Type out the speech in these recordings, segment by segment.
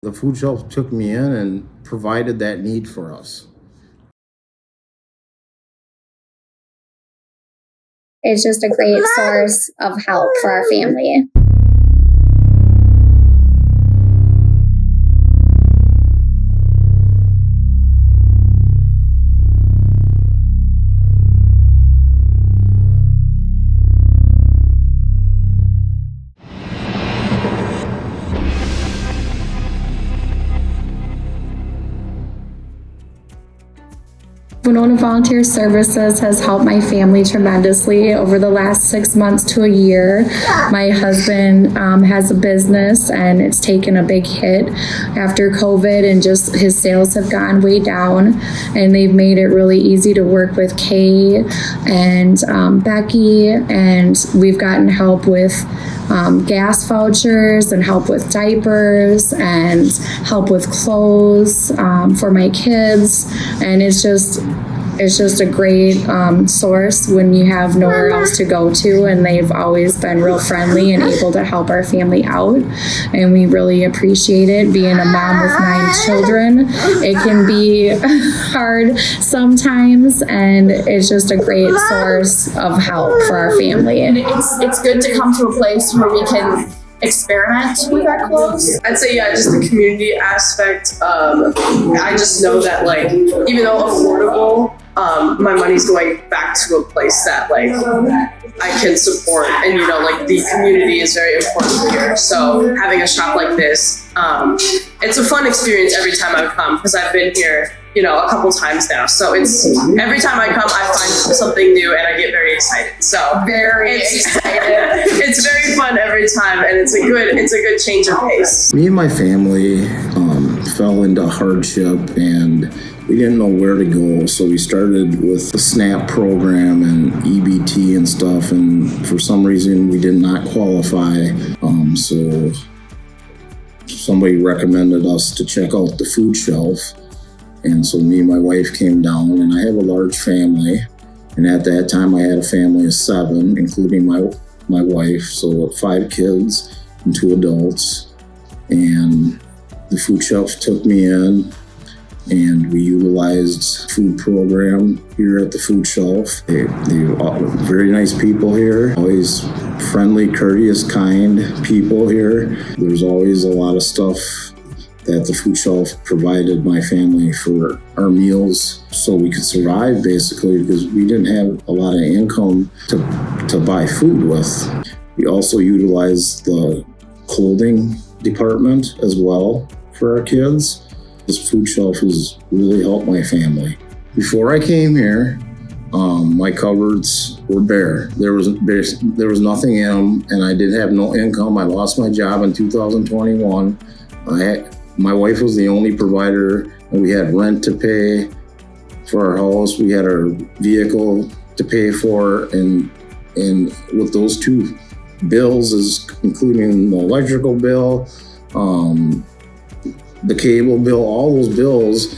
The food shelf took me in and provided that need for us. It's just a great source of help for our family. Winona Volunteer Services has helped my family tremendously over the last 6 months to a year. My husband has a business and it's taken a big hit after COVID, and just his sales have gone way down, and they've made it really easy to work with Kay and Becky, and we've gotten help with gas vouchers and help with diapers and help with clothes for my kids. And it's just a great source when you have nowhere else to go to, and they've always been real friendly and able to help our family out, and we really appreciate it. Being a mom with 9 children, it can be hard sometimes, and it's just a great source of help for our family. And it's good to come to a place where we can experiment with our clothes. I'd say, yeah, just the community aspect. I just know that, like, even though affordable, my money's going back to a place that, like, I can support. And, you know, like, the community is very important here. So having a shop like this, it's a fun experience every time I come, because I've been here, you know, a couple times now. So it's every time I come, I find something new and I get very excited. So it's very fun every time, and it's a good change of pace. Me and my family fell into hardship and we didn't know where to go, so we started with the SNAP program and EBT and stuff, and for some reason we did not qualify. So somebody recommended us to check out the food shelf. And so me and my wife came down, and I have a large family. And at that time I had a family of 7, including my wife. So 5 kids and 2 adults. And the food shelf took me in, and we utilized food program here at the food shelf. They're very nice people here, always friendly, courteous, kind people here. There's always a lot of stuff that the food shelf provided my family for our meals so we could survive, basically, because we didn't have a lot of income to buy food with. We also utilized the clothing department as well for our kids. This food shelf has really helped my family. Before I came here, my cupboards were bare. There was nothing in them, and I did have no income. I lost my job in 2021. My wife was the only provider, and we had rent to pay for our house. We had our vehicle to pay for, and with those 2 bills, is including the electrical bill, the cable bill, all those bills,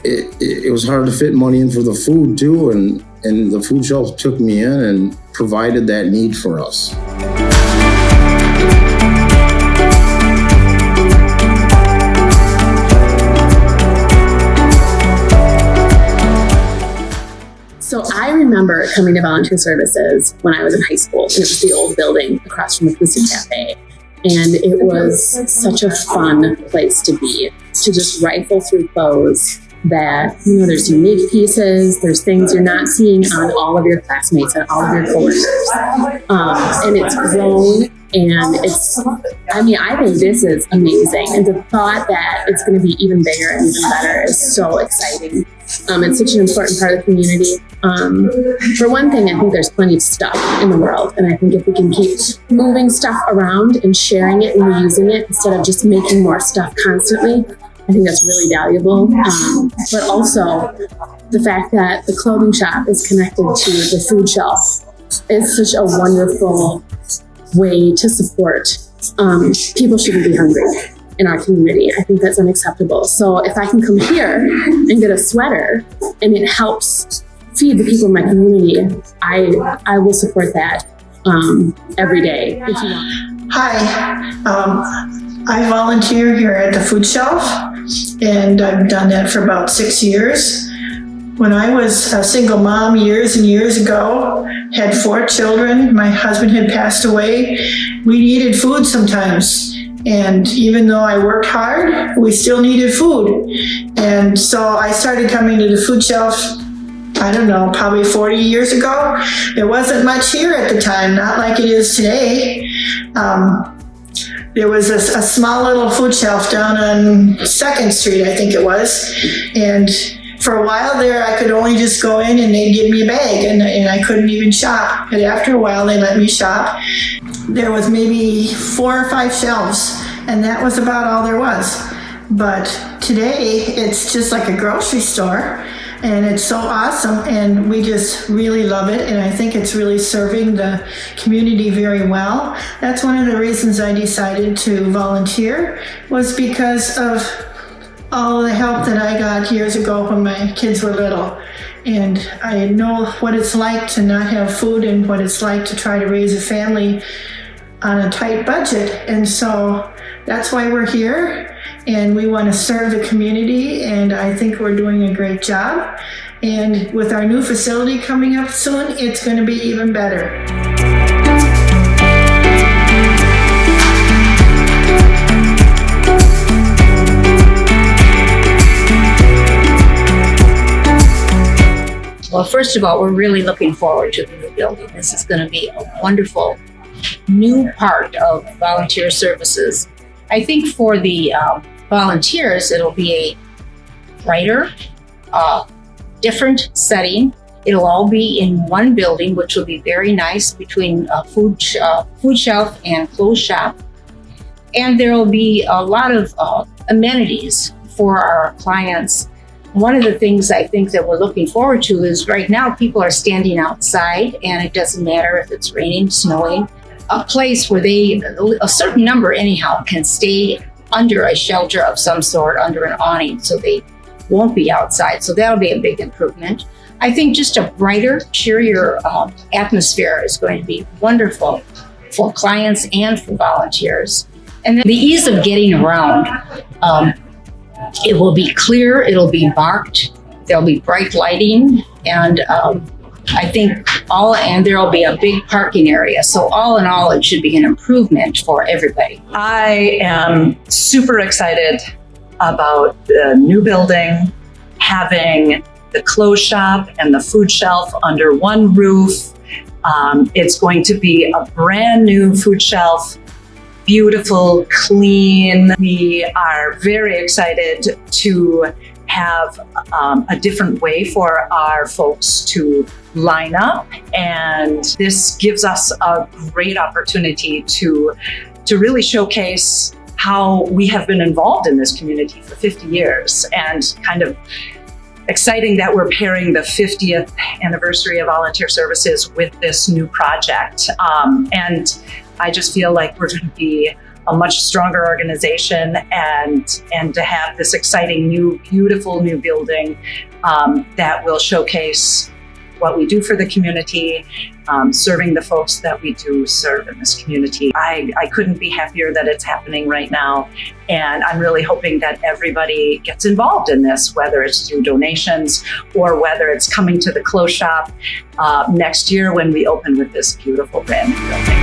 it was hard to fit money in for the food too, and the food shelf took me in and provided that need for us. So I remember coming to volunteer services when I was in high school, and it was the old building across from the Acoustic Cafe. And it was such a fun place to be, to just rifle through clothes that, you know, there's unique pieces, there's things you're not seeing on all of your classmates and all of your coworkers. And it's grown, and I think this is amazing. And the thought that it's going to be even bigger and even better is so exciting. It's such an important part of the community. For one thing, I think there's plenty of stuff in the world, and I think if we can keep moving stuff around and sharing it and reusing it instead of just making more stuff constantly, I think that's really valuable. But also the fact that the clothing shop is connected to the food shelf is such a wonderful way to support. People shouldn't be hungry in our community. I think that's unacceptable. So if I can come here and get a sweater and it helps feed the people in my community, I will support that every day. If you want. Hi, I volunteer here at the food shelf, and I've done that for about 6 years. When I was a single mom years and years ago, had 4 children, my husband had passed away, we needed food sometimes. And even though I worked hard, we still needed food. And so I started coming to the food shelf, I don't know, probably 40 years ago. There wasn't much here at the time, not like it is today. There was a small little food shelf down on 2nd Street, I think it was. And for a while there, I could only just go in and they'd give me a bag, and I couldn't even shop. But after a while, they let me shop. There was maybe 4 or 5 shelves, and that was about all there was. But today, it's just like a grocery store, and it's so awesome, and we just really love it, and I think it's really serving the community very well. That's one of the reasons I decided to volunteer, was because of all the help that I got years ago when my kids were little. And I know what it's like to not have food and what it's like to try to raise a family on a tight budget. And so that's why we're here, and we want to serve the community, and I think we're doing a great job. And with our new facility coming up soon, it's going to be even better. Well, first of all, we're really looking forward to the new building. This is going to be a wonderful new part of volunteer services. I think for the volunteers, it'll be a brighter, different setting. It'll all be in one building, which will be very nice, between food shelf and clothes shop. And there will be a lot of amenities for our clients. One of the things I think that we're looking forward to is right now people are standing outside, and it doesn't matter if it's raining, snowing, a place where a certain number anyhow, can stay under a shelter of some sort, under an awning, so they won't be outside. So that'll be a big improvement. I think just a brighter, cheerier atmosphere is going to be wonderful for clients and for volunteers. And then the ease of getting around. It will be clear, it'll be marked, there'll be bright lighting, and I think there will be a big parking area. So all in all, it should be an improvement for everybody. I am super excited about the new building, having the clothes shop and the food shelf under one roof. It's going to be a brand new food shelf, beautiful, clean. We are very excited to have a different way for our folks to line up. And this gives us a great opportunity to really showcase how we have been involved in this community for 50 years, and kind of exciting that we're pairing the 50th anniversary of volunteer services with this new project. And I just feel like we're going to be a much stronger organization, and to have this exciting new, beautiful new building that will showcase what we do for the community, serving the folks that we do serve in this community. I couldn't be happier that it's happening right now. And I'm really hoping that everybody gets involved in this, whether it's through donations or whether it's coming to the clothes shop next year when we open with this beautiful brand new building.